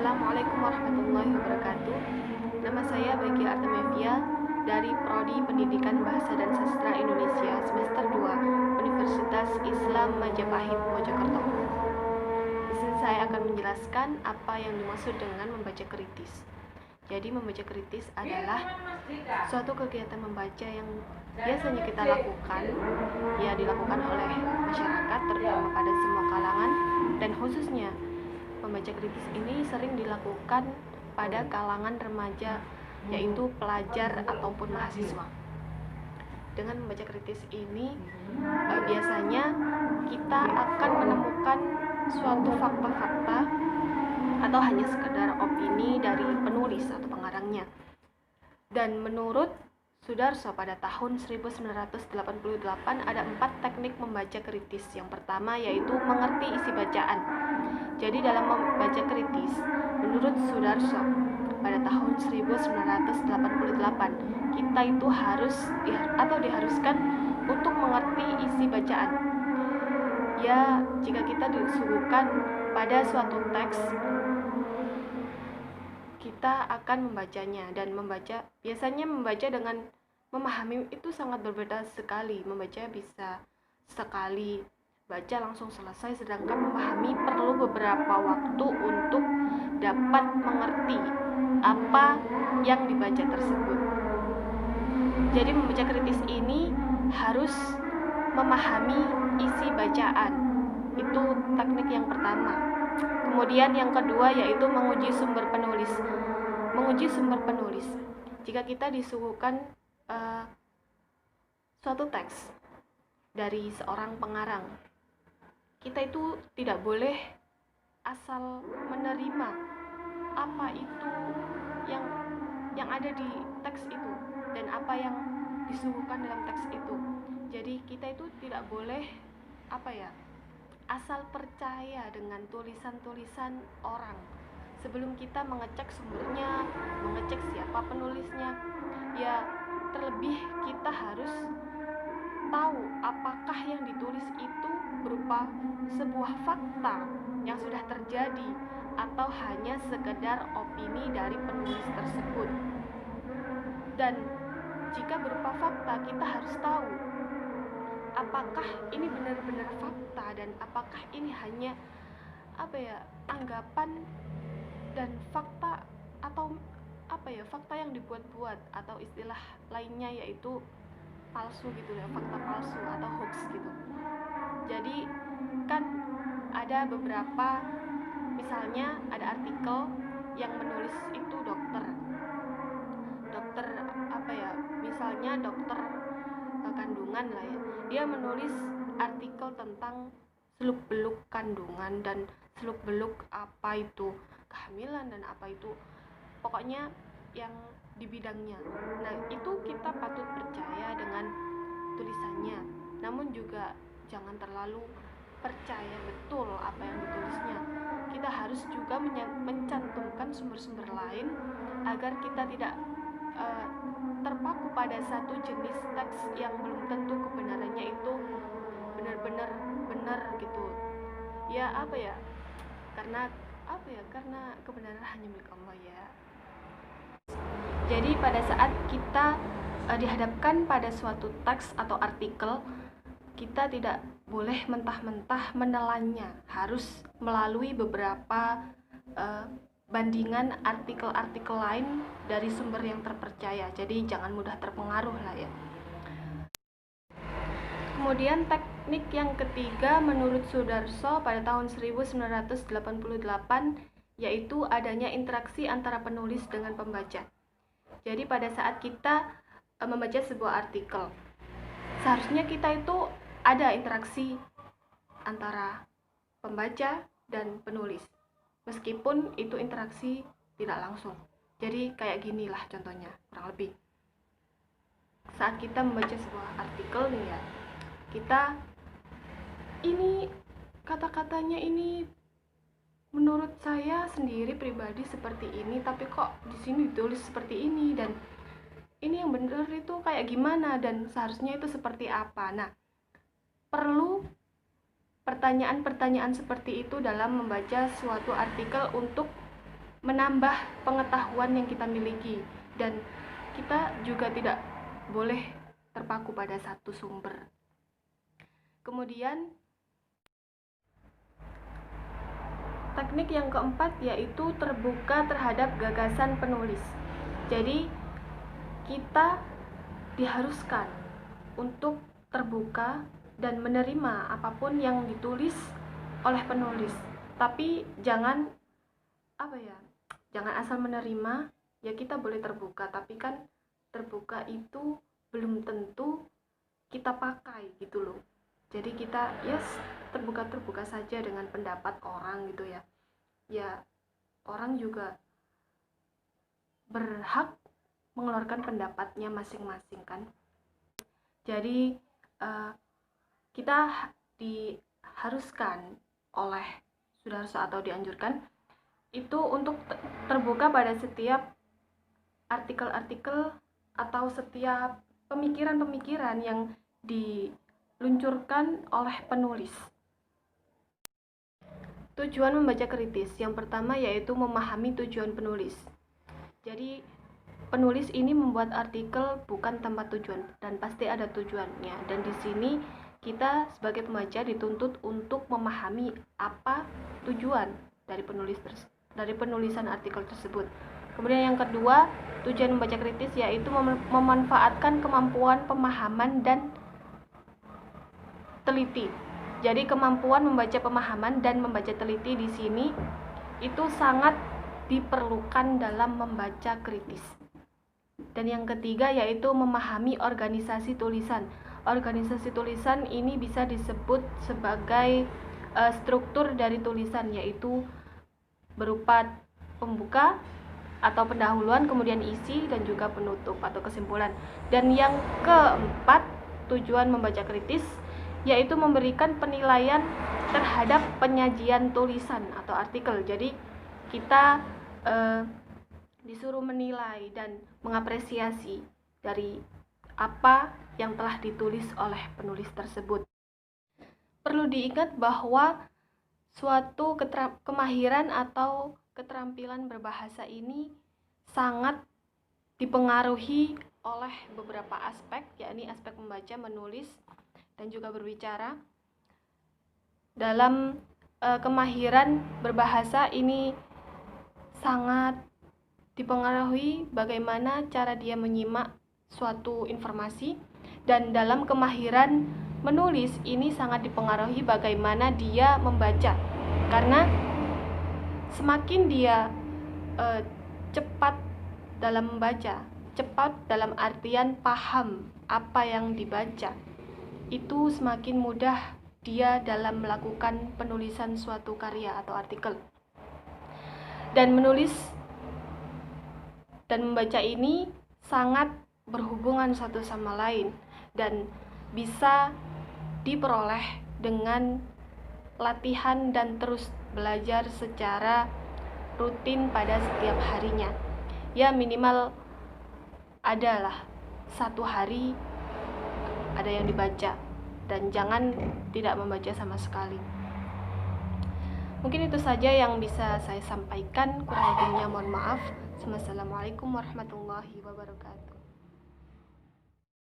Assalamualaikum warahmatullahi wabarakatuh. Nama saya Bagia Artemevia dari Prodi Pendidikan Bahasa dan Sastra Indonesia semester 2 Universitas Islam Majapahit Mojokerto. Di sini saya akan menjelaskan apa yang dimaksud dengan membaca kritis. Jadi membaca kritis adalah suatu kegiatan membaca yang biasanya kita lakukan, ya dilakukan oleh masyarakat terutama pada semua kalangan, dan khususnya membaca kritis ini sering dilakukan pada kalangan remaja, yaitu pelajar ataupun mahasiswa. Dengan membaca kritis ini biasanya kita akan menemukan suatu fakta-fakta atau hanya sekedar opini dari penulis atau pengarangnya. Dan menurut Sudarso pada tahun 1988 ada 4 teknik membaca kritis. Yang pertama yaitu mengerti isi bacaan. Jadi dalam membaca kritis, menurut Sudarso pada tahun 1988 kita itu diharuskan untuk mengerti isi bacaan. Ya, jika kita disuguhkan pada suatu teks, kita akan membacanya, dan biasanya membaca dengan memahami itu sangat berbeda sekali. Membaca bisa sekali baca langsung selesai, sedangkan memahami perlu beberapa waktu untuk dapat mengerti apa yang dibaca tersebut. Jadi membaca kritis ini harus memahami isi bacaan. Itu teknik yang pertama. Kemudian yang kedua yaitu menguji sumber penulis. Menguji sumber penulis. Jika kita disuguhkan suatu teks dari seorang pengarang, kita itu tidak boleh asal menerima apa itu yang ada di teks itu dan apa yang disuguhkan dalam teks itu. Jadi kita itu tidak boleh asal percaya dengan tulisan-tulisan orang. Sebelum kita mengecek sumbernya, mengecek siapa penulisnya, ya terlebih kita harus tahu apakah yang ditulis itu berupa sebuah fakta yang sudah terjadi atau hanya sekedar opini dari penulis tersebut. Dan jika berupa fakta, kita harus tahu apakah ini benar-benar fakta dan apakah ini hanya anggapan dan fakta atau fakta yang dibuat-buat, atau istilah lainnya yaitu palsu gitu ya, fakta palsu atau hoax gitu. Jadi kan ada beberapa, misalnya ada artikel yang menulis itu dokter misalnya dokter kandungan lah ya, dia menulis artikel tentang seluk-beluk kandungan dan seluk-beluk apa itu kehamilan dan apa itu pokoknya yang di bidangnya. Nah, itu kita patut percaya dengan tulisannya, namun juga jangan terlalu percaya betul apa yang ditulisnya. Kita harus juga mencantumkan sumber-sumber lain agar kita tidak terpaku pada satu jenis teks yang belum tentu kebenarannya itu benar-benar benar gitu. Karena kebenaran hanya milik Allah ya. Jadi pada saat kita dihadapkan pada suatu teks atau artikel, kita tidak boleh mentah-mentah menelannya, harus melalui beberapa bandingan artikel-artikel lain dari sumber yang terpercaya. Jadi jangan mudah terpengaruh lah ya. Kemudian teknik yang ketiga menurut Sudarso pada tahun 1988 yaitu adanya interaksi antara penulis dengan pembaca. Jadi pada saat kita membaca sebuah artikel, seharusnya kita itu ada interaksi antara pembaca dan penulis, meskipun itu interaksi tidak langsung. Jadi kayak ginilah contohnya kurang lebih. Saat kita membaca sebuah artikel nih ya, kita ini kata-katanya ini menurut saya sendiri pribadi seperti ini, tapi kok di sini ditulis seperti ini, dan ini yang benar itu kayak gimana, dan seharusnya itu seperti apa. Nah, perlu pertanyaan-pertanyaan seperti itu dalam membaca suatu artikel untuk menambah pengetahuan yang kita miliki, dan kita juga tidak boleh terpaku pada satu sumber. Kemudian teknik yang keempat yaitu terbuka terhadap gagasan penulis. Jadi kita diharuskan untuk terbuka dan menerima apapun yang ditulis oleh penulis. Tapi jangan asal menerima. Ya, kita boleh terbuka, tapi kan terbuka itu belum tentu kita pakai gitu loh. Jadi kita terbuka saja dengan pendapat orang gitu ya. Ya, orang juga berhak mengeluarkan pendapatnya masing-masing kan. Jadi kita diharuskan oleh Sudarso atau dianjurkan itu untuk terbuka pada setiap artikel-artikel atau setiap pemikiran-pemikiran yang diluncurkan oleh penulis. Tujuan membaca kritis yang pertama yaitu memahami tujuan penulis. Jadi penulis ini membuat artikel bukan tanpa tujuan dan pasti ada tujuannya, dan di sini kita sebagai pembaca dituntut untuk memahami apa tujuan dari penulisan artikel tersebut. Kemudian yang kedua, tujuan membaca kritis yaitu memanfaatkan kemampuan pemahaman dan teliti. Jadi kemampuan membaca pemahaman dan membaca teliti di sini itu sangat diperlukan dalam membaca kritis. Dan yang ketiga yaitu memahami organisasi tulisan. Organisasi tulisan ini bisa disebut sebagai struktur dari tulisan, yaitu berupa pembuka atau pendahuluan, kemudian isi, dan juga penutup atau kesimpulan. Dan yang keempat, tujuan membaca kritis yaitu memberikan penilaian terhadap penyajian tulisan atau artikel. Jadi kita disuruh menilai dan mengapresiasi dari apa yang telah ditulis oleh penulis tersebut. Perlu diingat bahwa suatu kemahiran atau keterampilan berbahasa ini sangat dipengaruhi oleh beberapa aspek, yakni aspek membaca, menulis, dan juga berbicara. Dalam kemahiran berbahasa ini sangat dipengaruhi bagaimana cara dia menyimak suatu informasi, dan dalam kemahiran menulis ini sangat dipengaruhi bagaimana dia membaca, karena semakin dia cepat dalam membaca, cepat dalam artian paham apa yang dibaca, itu semakin mudah dia dalam melakukan penulisan suatu karya atau artikel. Dan menulis dan membaca ini sangat berhubungan satu sama lain dan bisa diperoleh dengan latihan dan terus belajar secara rutin pada setiap harinya. Ya, minimal adalah satu hari ada yang dibaca, dan jangan tidak membaca sama sekali. Mungkin itu saja yang bisa saya sampaikan, kurang lebihnya mohon maaf. Wassalamualaikum warahmatullahi wabarakatuh.